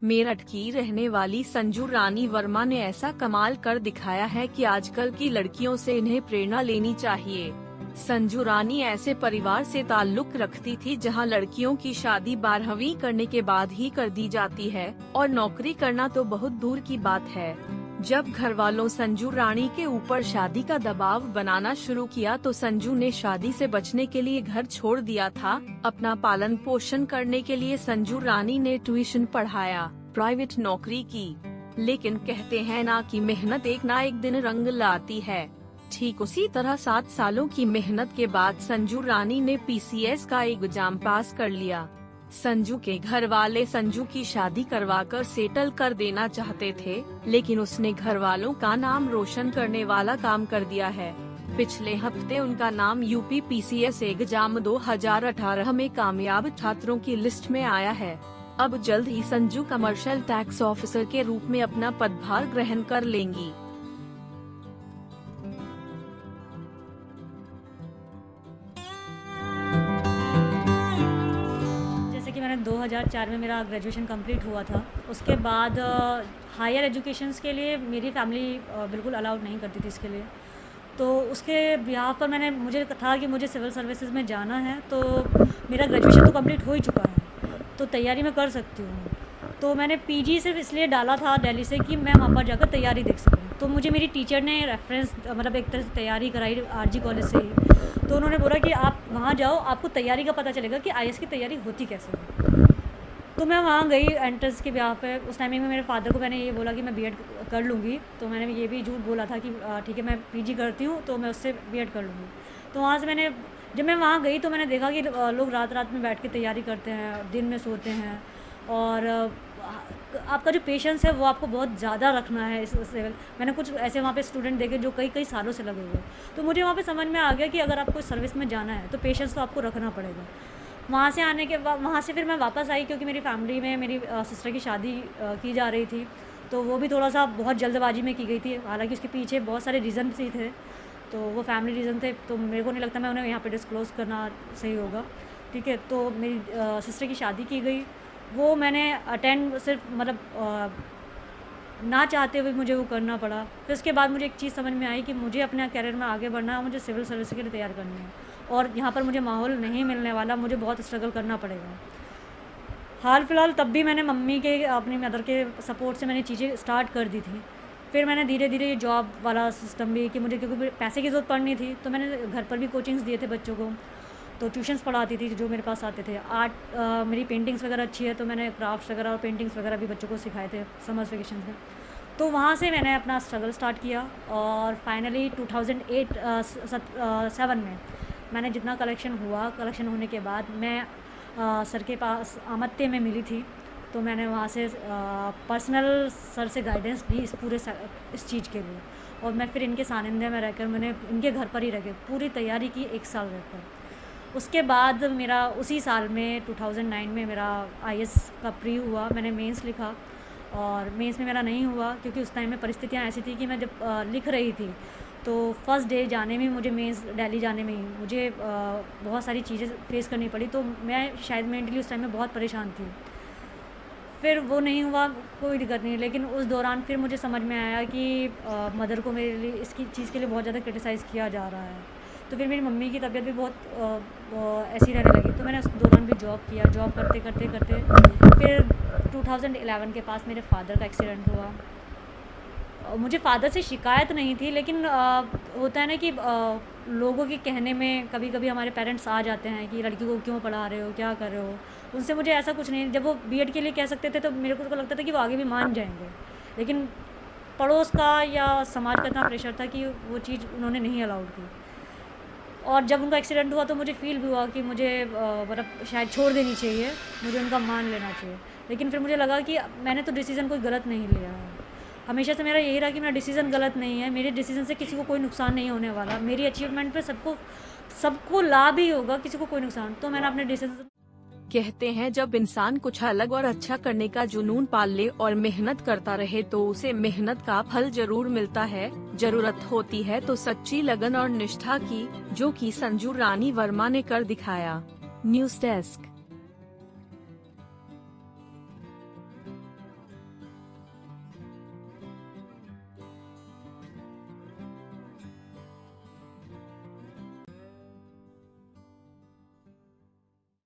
मेरठ की रहने वाली संजू रानी वर्मा ने ऐसा कमाल कर दिखाया है कि आजकल की लड़कियों से इन्हें प्रेरणा लेनी चाहिए। संजू रानी ऐसे परिवार से ताल्लुक रखती थी जहां लड़कियों की शादी 12वीं करने के बाद ही कर दी जाती है और नौकरी करना तो बहुत दूर की बात है। जब घर वालों संजू रानी के ऊपर शादी का दबाव बनाना शुरू किया तो संजू ने शादी से बचने के लिए घर छोड़ दिया था। अपना पालन पोषण करने के लिए संजू रानी ने ट्यूशन पढ़ाया, प्राइवेट नौकरी की। लेकिन कहते हैं ना कि मेहनत एक ना एक दिन रंग लाती है। ठीक उसी तरह 7 सालों की मेहनत के बाद संजू रानी ने PCS का एग्जाम पास कर लिया। संजू के घर वाले संजू की शादी करवाकर सेटल कर देना चाहते थे, लेकिन उसने घर वालों का नाम रोशन करने वाला काम कर दिया है। पिछले हफ्ते उनका नाम UP PCS एग्जाम 2018 में कामयाब छात्रों की लिस्ट में आया है। अब जल्द ही संजू कमर्शियल टैक्स ऑफिसर के रूप में अपना पदभार ग्रहण कर लेंगी। मैंने 2004 में मेरा ग्रेजुएशन कंप्लीट हुआ था। उसके बाद हायर एजुकेशंस के लिए मेरी फैमिली बिल्कुल अलाउड नहीं करती थी इसके लिए। तो उसके बिहार पर मुझे था कि मुझे सिविल सर्विसेज में जाना है, तो मेरा ग्रेजुएशन तो कंप्लीट हो ही चुका है, तो तैयारी मैं कर सकती हूँ। तो मैंने PG सिर्फ इसलिए डाला था दिल्ली से कि मैं वहाँ पर जाकर तैयारी देख सकूँ। तो मुझे मेरी टीचर ने रेफरेंस एक तरह से तैयारी कराई RG कॉलेज से ही। तो उन्होंने बोला कि आप वहाँ जाओ, आपको तैयारी का पता चलेगा कि IAS की तैयारी होती कैसे है। तो मैं वहाँ गई एंट्रेंस के ब्याह पे। उस टाइमिंग में मेरे फादर को मैंने ये बोला कि मैं B.Ed कर लूँगी। तो मैंने ये भी झूठ बोला था कि ठीक है मैं PG करती हूँ तो मैं उससे B.Ed कर लूँगी। तो वहाँ से जब मैं वहाँ गई तो मैंने देखा कि लोग रात रात में बैठ के तैयारी करते हैं, दिन में सोते हैं, और आपका जो पेशेंस है वो आपको बहुत ज़्यादा रखना है इस लेवल। मैंने कुछ ऐसे वहाँ पे स्टूडेंट देखे जो कई सालों से लगे हुए। तो मुझे वहाँ पे समझ में आ गया कि अगर आपको सर्विस में जाना है तो पेशेंस तो आपको रखना पड़ेगा। वहाँ से आने के बाद वहाँ से फिर मैं वापस आई, क्योंकि मेरी फैमिली में मेरी सिस्टर की शादी की जा रही थी। तो वो भी थोड़ा सा बहुत जल्दबाजी में की गई थी, हालांकि उसके पीछे बहुत सारे रीज़न भी थे। तो वो फैमिली रीज़न थे, तो मेरे को नहीं लगता मैं उन्हें यहाँ पे डिस्क्लोज़ करना सही होगा। ठीक है, तो मेरी सिस्टर की शादी की गई, वो मैंने अटेंड सिर्फ ना चाहते हुए मुझे वो करना पड़ा। फिर उसके बाद मुझे एक चीज़ समझ में आई कि मुझे अपने करियर में आगे बढ़ना है, मुझे सिविल सर्विस के लिए तैयार करनी है, और यहाँ पर मुझे माहौल नहीं मिलने वाला, मुझे बहुत स्ट्रगल करना पड़ेगा। हाल फिलहाल तब भी मैंने अपनी मदर के सपोर्ट से मैंने चीज़ें स्टार्ट कर दी थी। फिर मैंने धीरे धीरे ये जॉब वाला सिस्टम भी, कि मुझे क्योंकि पैसे की ज़रूरत पड़नी थी, तो मैंने घर पर भी कोचिंग्स दिए थे बच्चों को। तो ट्यूशन्स पढ़ाती थी जो मेरे पास आते थे। मेरी पेंटिंग्स वगैरह अच्छी है, तो मैंने क्राफ्ट्स वगैरह और पेंटिंग्स वगैरह भी बच्चों को सिखाए थे समर वेकेशन में। तो वहाँ से मैंने अपना स्ट्रगल स्टार्ट किया, और फाइनली 2007 में मैंने जितना कलेक्शन होने के बाद मैं सर के पास आमत्ते में मिली थी। तो मैंने वहाँ से पर्सनल सर से गाइडेंस ली इस चीज़ के लिए, और मैं फिर इनके सानिध्य में रहकर मैंने इनके घर पर ही रह के पूरी तैयारी की 1 साल रहकर। उसके बाद मेरा उसी साल में 2009 में मेरा IAS का प्री हुआ। मैंने मेंस लिखा, और मेंस में मेरा नहीं हुआ, क्योंकि उस टाइम में परिस्थितियाँ ऐसी थी कि मैं जब लिख रही थी तो फर्स्ट डे जाने में मुझे मेंस दिल्ली जाने में ही मुझे बहुत सारी चीज़ें फेस करनी पड़ी। तो मैं शायद मेंटली उस टाइम में बहुत परेशान थी। फिर वो नहीं हुआ, कोई दिक्कत नहीं, लेकिन उस दौरान फिर मुझे समझ में आया कि मदर को मेरे लिए इसकी चीज़ के लिए बहुत ज़्यादा क्रिटिसाइज़ किया जा रहा है। तो फिर मेरी मम्मी की तबीयत भी बहुत ऐसी रहने लगी। तो मैंने उस दौरान भी जॉब किया। जॉब करते फिर 2011 के पास मेरे फादर का एक्सीडेंट हुआ। मुझे फादर से शिकायत नहीं थी, लेकिन होता है ना कि लोगों के कहने में कभी कभी हमारे पेरेंट्स आ जाते हैं कि लड़की को क्यों पढ़ा रहे हो, क्या कर रहे हो। उनसे मुझे ऐसा कुछ नहीं, जब वो B.Ed के लिए कह सकते थे तो मेरे को तो लगता था कि वो आगे भी मान जाएंगे, लेकिन पड़ोस का या समाज का इतना प्रेशर था कि वो चीज़ उन्होंने नहीं अलाउड की। और जब उनका एक्सीडेंट हुआ तो मुझे फील भी हुआ कि मुझे शायद छोड़ देनी चाहिए, मुझे उनका मान लेना चाहिए। लेकिन फिर मुझे लगा कि मैंने तो डिसीज़न कोई गलत नहीं लिया है। हमेशा से मेरा यही रहा कि मेरा डिसीज़न गलत नहीं है, मेरे डिसीज़न से किसी को कोई नुकसान नहीं होने वाला, मेरी अचीवमेंट पे सबको लाभ ही होगा, किसी को कोई नुकसान। तो मैंने अपने डिसीजन। कहते हैं जब इंसान कुछ अलग और अच्छा करने का जुनून पाल ले और मेहनत करता रहे तो उसे मेहनत का फल जरूर मिलता है। जरूरत होती है तो सच्ची लगन और निष्ठा की, जो कि संजू रानी वर्मा ने कर दिखाया। News desk.